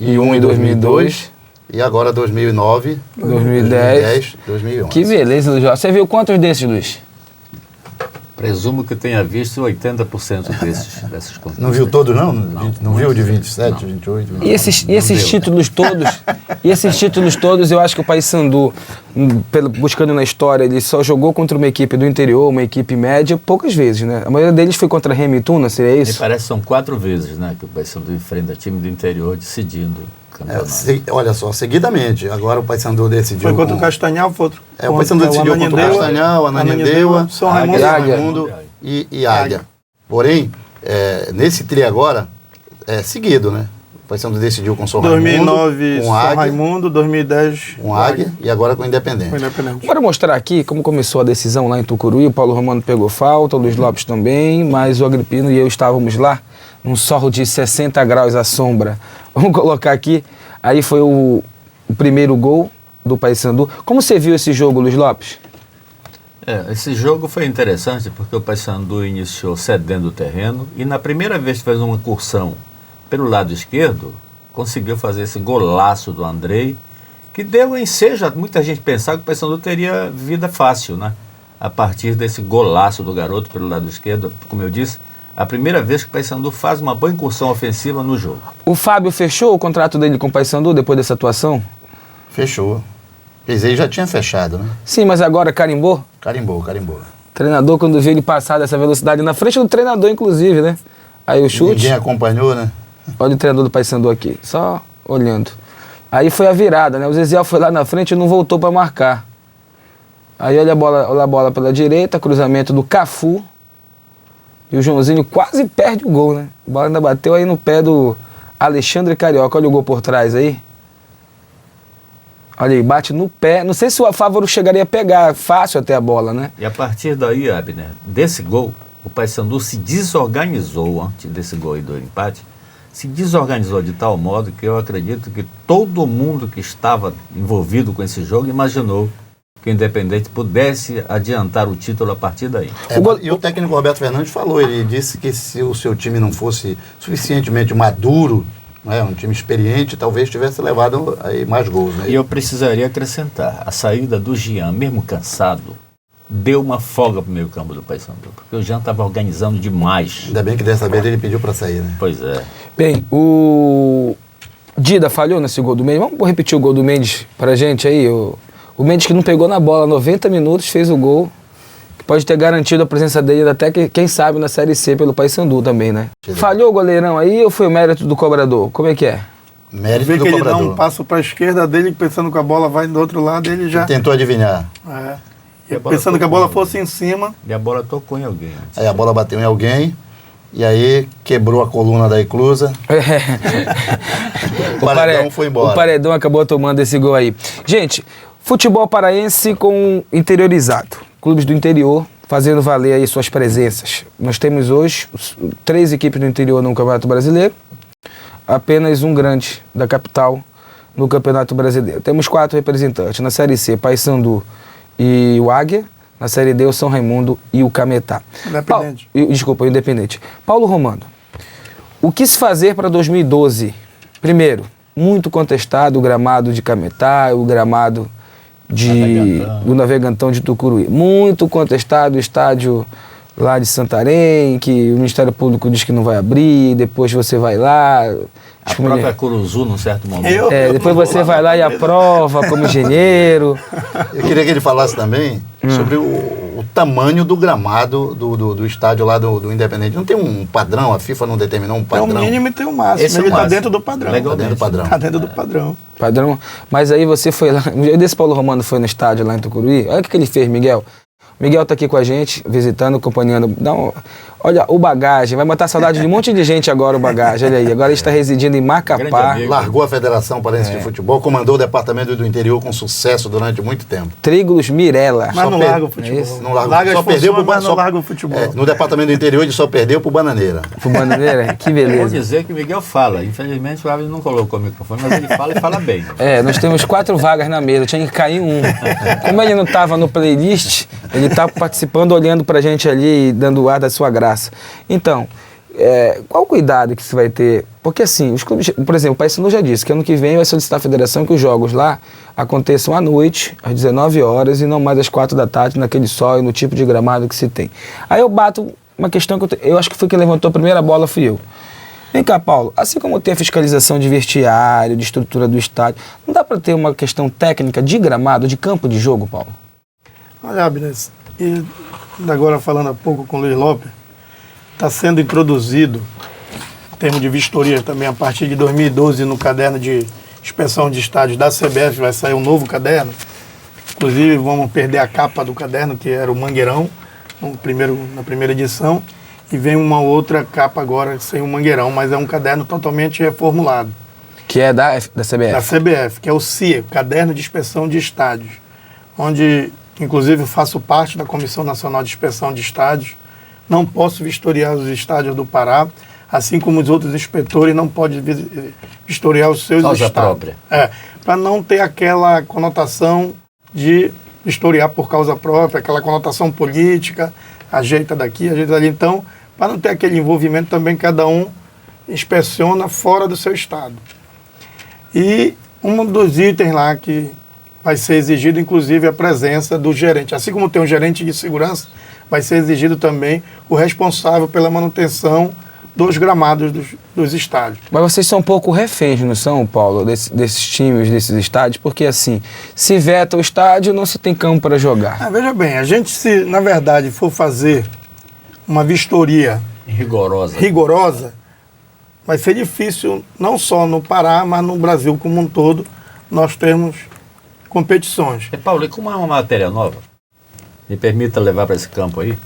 2001 e 2002. E agora 2009, 2010, 2011. Que beleza, Luiz. Você viu quantos desses, Luiz? Presumo que tenha visto 80% dessas conquistas. Não viu todos, não? Não viu de 27, 28? 29? E esses títulos todos, eu acho que o Paysandu, buscando na história, ele só jogou contra uma equipe do interior, uma equipe média, poucas vezes, né? A maioria deles foi contra Remo e Tuna, seria isso? Me parece que são 4 vezes, né, que o Paysandu enfrenta time do interior decidindo o campeonato. Olha só, seguidamente. Agora o Paysandu decidiu. Foi contra o Castanhal, foi outro. O Paysandu decidiu contra o Castanhal, Ananindeua, São Raimundo e Águia. Porém, nesse tri agora, seguido, né? O Paysandu decidiu com o São Raimundo, 2009 com São Águia, Raimundo, 2010 com Águia e agora com o Independente. Bora mostrar aqui como começou a decisão lá em Tucuruí. O Paulo Romano pegou falta, o Luiz Lopes também, mas o Agripino e eu estávamos lá, num sol de 60 graus à sombra. Vamos colocar aqui. Aí foi o primeiro gol do Paysandu. Como você viu esse jogo, Luiz Lopes? Esse jogo foi interessante porque o Paysandu iniciou cedendo o terreno e na primeira vez que fez uma incursão pelo lado esquerdo, conseguiu fazer esse golaço do Andrei, que deu ensejo a muita gente pensar que o Paysandu teria vida fácil, né? A partir desse golaço do garoto pelo lado esquerdo, como eu disse, a primeira vez que o Paysandu faz uma boa incursão ofensiva no jogo. O Fábio fechou o contrato dele com o Paysandu depois dessa atuação? Fechou. Ele já tinha fechado, né? Sim, mas agora carimbou? Carimbou. Treinador, quando viu ele passar dessa velocidade, na frente do treinador, inclusive, né? Aí o chute... Ninguém acompanhou, né? Olha o treinador do Paysandu aqui, só olhando. Aí foi a virada, né? O Zeziel foi lá na frente e não voltou para marcar. Aí olha a bola pela direita, cruzamento do Cafu. E o Joãozinho quase perde o gol, né? A bola ainda bateu aí no pé do Alexandre Carioca. Olha o gol por trás aí. Olha aí, bate no pé. Não sei se o Fávaro chegaria a pegar fácil até a bola, né? E a partir daí, Abner, desse gol, o Paysandu se desorganizou antes desse gol aí do empate. Se desorganizou de tal modo que eu acredito que todo mundo que estava envolvido com esse jogo imaginou que o Independente pudesse adiantar o título a partir daí. E o técnico Roberto Fernandes falou, ele disse que se o seu time não fosse suficientemente maduro, né, um time experiente, talvez tivesse levado aí mais gols. Né? E eu precisaria acrescentar, a saída do Jean, mesmo cansado, deu uma folga para o meio campo do Paysandu, porque o Jean estava organizando demais. Ainda bem que dessa vez ele pediu para sair, né? Pois é. Bem, o Dida falhou nesse gol do Mendes. Vamos repetir o gol do Mendes pra gente aí. O Mendes que não pegou na bola 90 minutos, fez o gol, que pode ter garantido a presença dele até, quem sabe, na Série C pelo Paysandu também, né? Falhou o goleirão aí ou foi o mérito do cobrador? Como é que é? Mérito Vê do que ele cobrador. dá um passo para a esquerda dele, pensando que a bola vai do outro lado, ele já... Tentou adivinhar. Pensando que a bola fosse em cima. E a bola tocou em alguém antes. Aí a bola bateu em alguém, e aí quebrou a coluna da Iclusa. O paredão foi embora. O paredão acabou tomando esse gol aí. Gente, futebol paraense com interiorizado. Clubes do interior fazendo valer aí suas presenças. Nós temos hoje 3 equipes do interior no Campeonato Brasileiro, apenas um grande da capital no Campeonato Brasileiro. Temos 4 representantes. Na Série C, Paysandu e o Águia. Na Série D, o São Raimundo e o Cametá. Independente. Desculpa, o Independente. Paulo Romano, o que se fazer para 2012? Primeiro, muito contestado o gramado de Cametá, o gramado do Navegantão de Tucuruí. Muito contestado o estádio lá de Santarém, que o Ministério Público diz que não vai abrir, depois você vai lá... A própria Curuzu, num certo momento. Depois você vai lá e aprova como engenheiro. Eu queria que ele falasse também sobre o tamanho do gramado do estádio lá do Independente. Não tem um padrão? A FIFA não determinou um padrão? Tem um mínimo e tem um máximo. Esse ele é o está máximo. dentro do padrão. Está dentro do padrão. Está dentro do padrão. Padrão. Mas aí você foi lá... Um dia desse Paulo Romano foi no estádio lá em Tucuruí. Olha o que ele fez, Miguel. Miguel tá aqui com a gente, visitando, acompanhando. Olha, o Bagagem, vai matar saudade de um monte de gente agora, o Bagagem, olha aí. Agora ele está residindo em Macapá. Largou a Federação Paraense de Futebol, comandou o Departamento do Interior com sucesso durante muito tempo. Trígolos Mirella. Mas não larga o futebol. Não larga, só perdeu pro mas não larga o futebol. No Departamento do Interior ele só perdeu pro Bananeira. Pro Bananeira? Que beleza. Vou dizer que o Miguel fala. Infelizmente o Abner não colocou o microfone, mas ele fala e fala bem. Nós temos 4 vagas na mesa, tinha que cair um. Como ele não estava no playlist, ele está participando, olhando pra gente ali e dando o ar da sua graça. Então, qual o cuidado que você vai ter Porque assim, os clubes, por exemplo, o Paysandu já disse que ano que vem vai solicitar à federação que os jogos lá aconteçam à noite, às 19 horas e não mais às 4 da tarde, naquele sol e no tipo de gramado que se tem. Aí eu bato uma questão que eu acho que foi quem levantou a primeira bola, fui eu. Vem cá, Paulo, assim como tem a fiscalização de vestiário, de estrutura do estádio, não dá para ter uma questão técnica de gramado, de campo de jogo, Paulo? Olha, Abner, e agora falando há pouco com o Luiz Lopes, está sendo introduzido, em termos de vistoria também, a partir de 2012, no caderno de inspeção de estádios da CBF, vai sair um novo caderno. Inclusive, vamos perder a capa do caderno, que era o Mangueirão, na primeira edição, e vem uma outra capa agora sem o Mangueirão, mas é um caderno totalmente reformulado. Que é da CBF? Da CBF, que é o CIE, Caderno de Inspeção de Estádios, onde, inclusive, faço parte da Comissão Nacional de Inspeção de Estádios. Não posso vistoriar os estádios do Pará, assim como os outros inspetores não podem vistoriar os seus Causa estádios. própria. Para não ter aquela conotação de vistoriar por causa própria, aquela conotação política, ajeita daqui, ajeita dali. Então, para não ter aquele envolvimento, também cada um inspeciona fora do seu estado. E um dos itens lá que vai ser exigido, inclusive, a presença do gerente. Assim como tem um gerente de segurança, vai ser exigido também o responsável pela manutenção dos gramados dos estádios. Mas vocês são um pouco reféns, não são, Paulo, desses times, desses estádios? Porque, assim, se veta o estádio, não se tem campo para jogar. Veja bem, a gente, se na verdade for fazer uma vistoria rigorosa, vai ser difícil, não só no Pará, mas no Brasil como um todo, nós termos competições. Paulo, e como é uma matéria nova, me permita levar para esse campo aí,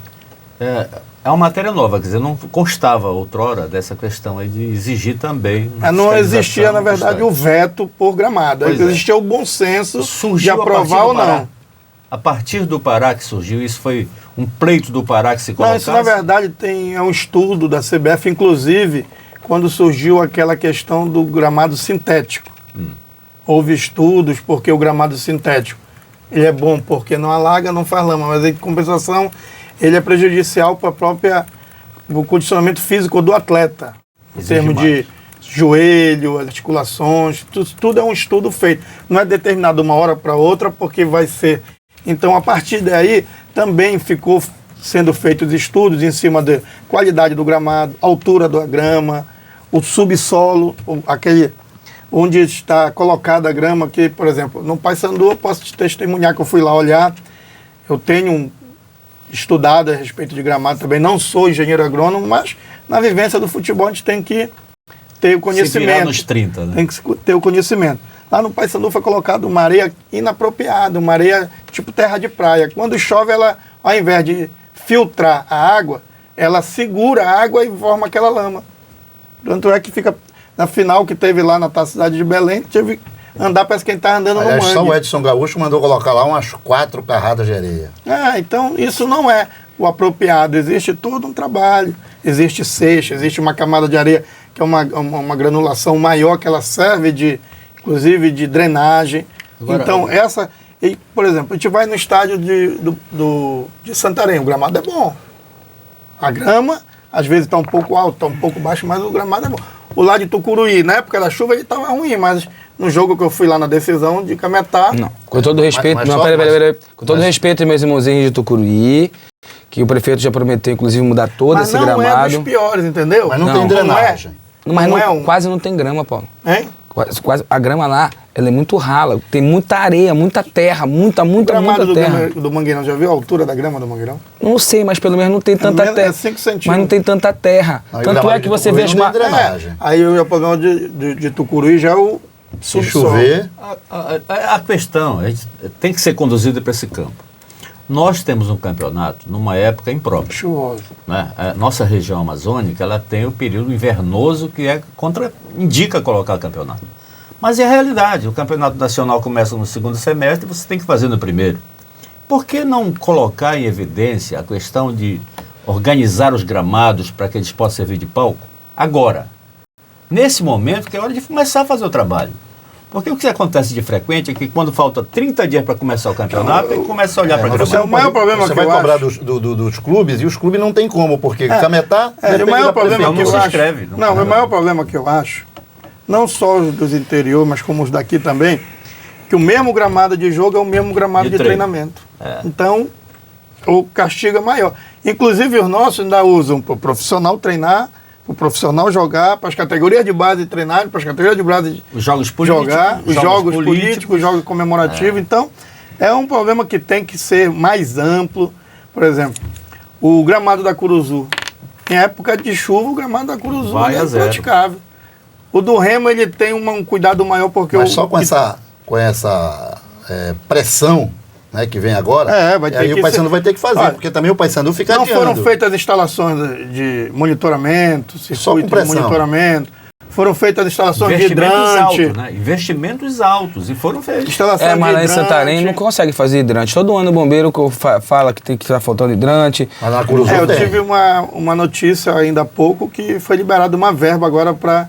é uma matéria nova, quer dizer, não constava outrora dessa questão aí de exigir também... Não existia, na verdade, o veto por gramado. Existia o bom senso de aprovar ou não. A partir do Pará que surgiu, isso foi um pleito do Pará que se colocasse? Não, isso na verdade é um estudo da CBF, inclusive quando surgiu aquela questão do gramado sintético. Houve estudos porque o gramado sintético ele é bom porque não alaga, não faz lama, mas em compensação ele é prejudicial para o condicionamento físico do atleta. Em termos de joelho, articulações, tudo é um estudo feito. Não é determinado uma hora para outra porque vai ser... Então, a partir daí, também ficou sendo feitos estudos em cima da qualidade do gramado, altura da grama, o subsolo, aquele onde está colocada a grama, que, por exemplo, no Paysandu, eu posso te testemunhar que eu fui lá olhar, eu tenho estudado a respeito de gramado também, não sou engenheiro agrônomo, mas na vivência do futebol a gente tem que ter o conhecimento. Se virar nos 30, né? Tem que ter o conhecimento. Lá no Paysandu foi colocado uma areia inapropriada, uma areia tipo terra de praia. Quando chove, ela, ao invés de filtrar a água, ela segura a água e forma aquela lama. Tanto é que fica, na final que teve lá na cidade de Belém, teve andar, parece que ele está andando no mangue. Só o Edson Gaúcho mandou colocar lá umas 4 carradas de areia. Então isso não é o apropriado. Existe todo um trabalho, existe cesto, existe uma camada de areia que é uma granulação maior, que ela serve inclusive de drenagem. Agora, então por exemplo, a gente vai no estádio de Santarém, o gramado é bom. A grama, às vezes está um pouco alto, está um pouco baixo, mas o gramado é bom. O lá de Tucuruí, na época da chuva, ele estava ruim, mas no jogo que eu fui lá na decisão de Cametá... Não, com todo respeito... Peraí. Com todo respeito aos meus irmãozinhos de Tucuruí, que o prefeito já prometeu, inclusive, mudar todo esse gramado. Mas não é dos piores, entendeu? Mas não tem drenagem. Quase não tem grama, Paulo. Hein? Quase, a grama lá, ela é muito rala, tem muita areia, muita terra, muita terra. Do Mangueirão, já viu a altura da grama do Mangueirão? Não sei, mas pelo menos não tem tanta terra. 5 centímetros. Mas não tem tanta terra. Tanto é que você vê as Aí o problema de Tucuruí já é o se chover. A questão tem que ser conduzida para esse campo. Nós temos um campeonato numa época imprópria. Chuvoso. Né? A nossa região amazônica ela tem o período invernoso que indica colocar campeonato. Mas é a realidade. O campeonato nacional começa no segundo semestre e você tem que fazer no primeiro. Por que não colocar em evidência a questão de organizar os gramados para que eles possam servir de palco agora? Nesse momento que é hora de começar a fazer o trabalho. Porque o que acontece de frequente é que quando falta 30 dias para começar o campeonato, ele começa a olhar para a Mas grama. o maior problema você que vai eu cobrar acho- dos clubes e os clubes não tem como, porque Cametá... o depende maior da problema não que eu se acho... inscreve, não Não, tem o maior problema que eu acho, não só os dos interior, mas como os daqui também, que o mesmo gramado de jogo é o mesmo gramado De de treino. treinamento. É. Então, o castigo é maior. Inclusive, os nossos ainda usam para o profissional treinar, para o profissional jogar, para as categorias de base treinar, para as categorias de base Os jogos políticos. jogar, os jogos políticos, os jogos comemorativos. Então, é um problema que tem que ser mais amplo. Por exemplo, o gramado da Curuzu. Em época de chuva, o gramado da Curuzu Vai é a zero. praticável. O do Remo, ele tem um cuidado maior, porque Mas só com essa pressão, né, que vem agora, vai ter aí que o Paysandu ser- vai ter que fazer, Olha, porque também o Paysandu fica não adiando. foram feitas as instalações de monitoramento, circuito de pressão. monitoramento, foram feitas as instalações de Investimentos hidrante, altos, né? Investimentos altos. E foram feitos. instalações de Mas lá em hidrante. Santarém não consegue fazer hidrante. Todo ano o bombeiro fala que tem que estar faltando hidrante. Mas na Curuzu Eu tem. tive uma notícia ainda há pouco que foi liberada uma verba agora para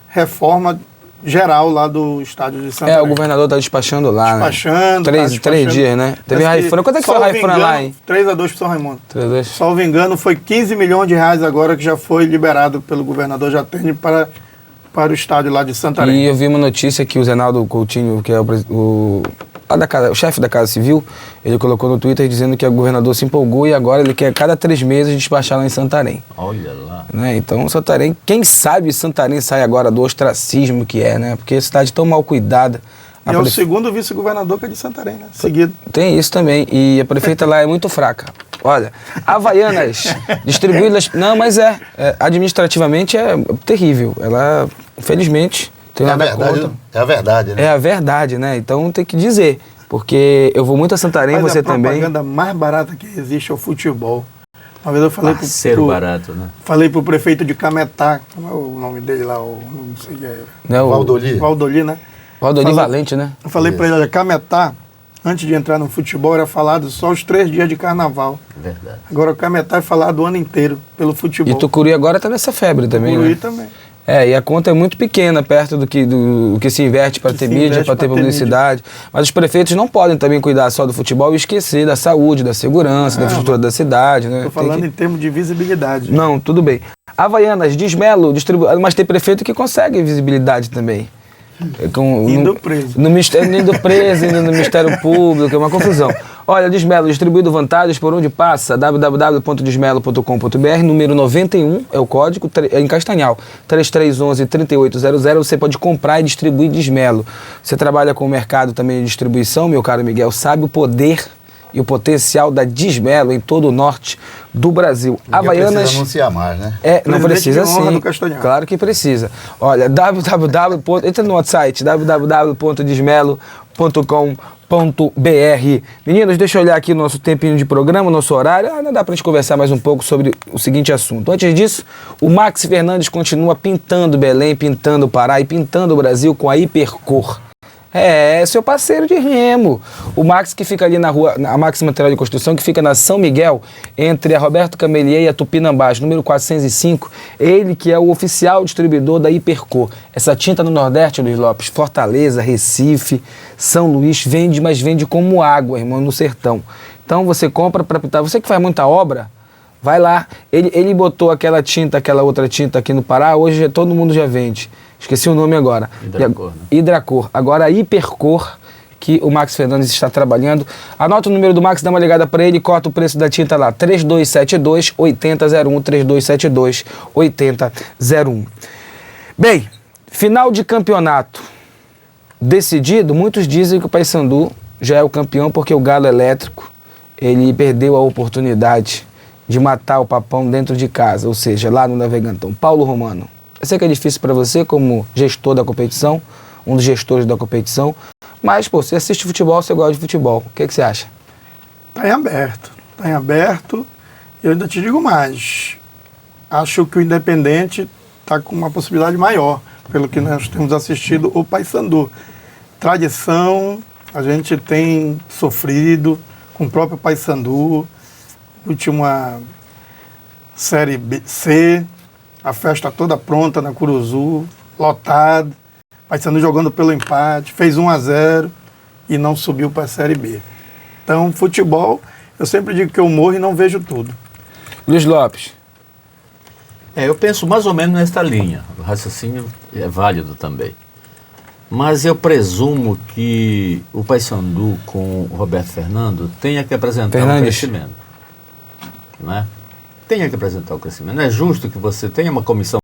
reforma geral lá do estádio de Santarém. O governador tá despachando lá, Despachando, né? tá Três despachando. dias, né? Teve Parece Raifana. Quanto é que foi salvo a Raifana lá, hein? 3-2 pro São Raimundo. 3-2. Salvo engano, foi 15 milhões de reais agora que já foi liberado pelo governador Jatene para o estádio lá de Santarém. E eu vi uma notícia que o Zenaldo Coutinho, que é o chefe da Casa Civil, ele colocou no Twitter dizendo que o governador se empolgou e agora ele quer cada 3 meses despachar lá em Santarém. Olha lá. Né? Então, Santarém, quem sabe Santarém sai agora do ostracismo que é, né? Porque a cidade tão mal cuidada. E é o segundo vice-governador que é de Santarém, né? Seguido. Tem isso também. E a prefeita lá é muito fraca. Olha, Havaianas distribuídas. Não, mas administrativamente é terrível. Ela, infelizmente, tem É a nada verdade, contra. é a verdade, né? É a verdade, né? Então tem que dizer. Porque eu vou muito a Santarém, Mas você a também. propaganda mais barata que existe é o futebol. Uma vez eu falei Parceiro barato, né? falei pro prefeito de Cametá, como é o nome dele lá, não sei, Né, o Valdoli. Valdoli, né? Valdoli Falei- Valente, né? Eu falei pra ele, olha, Cametá, antes de entrar no futebol, era falado só os 3 dias de carnaval. Verdade. Agora o Cametá é falado o ano inteiro pelo futebol. E Tucuruí agora tá nessa febre também, Tucuruí né? também. E a conta é muito pequena perto do que se inverte para Que ter se mídia, investe para ter pra ter publicidade. Mas os prefeitos não podem também cuidar só do futebol e esquecer da saúde, da segurança, da infraestrutura da cidade, né? Tô Tem falando que- em termos de visibilidade. Não, tudo bem. Havaianas, Desmelo, mas tem prefeito que consegue visibilidade também. Indo preso. No Ministério, indo preso, indo no Ministério Público, é uma confusão. Olha, Desmelo, distribuído vantagens por onde passa, www.desmelo.com.br, número 91 é o código, é em Castanhal, 3311-3800, você pode comprar e distribuir Desmelo. Você trabalha com o mercado também de distribuição, meu caro Miguel, sabe o poder e o potencial da Desmelo em todo o norte do Brasil. Ninguém Havaianas... precisa anunciar mais, né? Não Presidente precisa de honra sim. do Castanhal. Claro que precisa. Olha, entra no nosso site, www.desmelo.com.br. Meninos, deixa eu olhar aqui o nosso tempinho de programa, o nosso horário. Ainda dá pra gente conversar mais um pouco sobre o seguinte assunto. Antes disso, o Max Fernandes continua pintando Belém, pintando o Pará e pintando o Brasil com a Hipercor. É seu parceiro de remo. O Max, que fica ali na rua, a Max Material de Construção, que fica na São Miguel, entre a Roberto Camelier e a Tupinambás, número 405. Ele que é o oficial distribuidor da Hipercor. Essa tinta no Nordeste, Luiz Lopes, Fortaleza, Recife, São Luís, vende, mas vende como água, irmão, no sertão. Então você compra para pintar. Você que faz muita obra, vai lá. Ele botou aquela outra tinta aqui no Pará, hoje todo mundo já vende. Esqueci o nome agora. Hidracor, né? Hidracor. Agora a Hipercor, que o Max Fernandes está trabalhando. Anota o número do Max, dá uma ligada para ele e corta o preço da tinta lá. 3272-8001, 3272-8001. Bem, final de campeonato decidido, muitos dizem que o Paysandu já é o campeão porque o Galo Elétrico, ele perdeu a oportunidade de matar o Papão dentro de casa, ou seja, lá no Navegantão. Paulo Romano, eu sei que é difícil para você como gestor da competição, um dos gestores da competição, mas, pô, você assiste futebol, você gosta de futebol. O que você acha? Está em aberto. Está em aberto. Eu ainda te digo mais. Acho que o Independente está com uma possibilidade maior, pelo que nós temos assistido o Paysandu. Tradição, a gente tem sofrido com o próprio Paysandu, última Série C, a festa toda pronta na Curuzu, lotado. Paysandu jogando pelo empate, fez 1-0 e não subiu para a Série B. Então, futebol, eu sempre digo que eu morro e não vejo tudo. Luiz Lopes. Eu penso mais ou menos nesta linha. O raciocínio é válido também. Mas eu presumo que o Paysandu com o Roberto Fernando tenha que apresentar um crescimento. Né? Tenha que apresentar o crescimento. Não é justo que você tenha uma comissão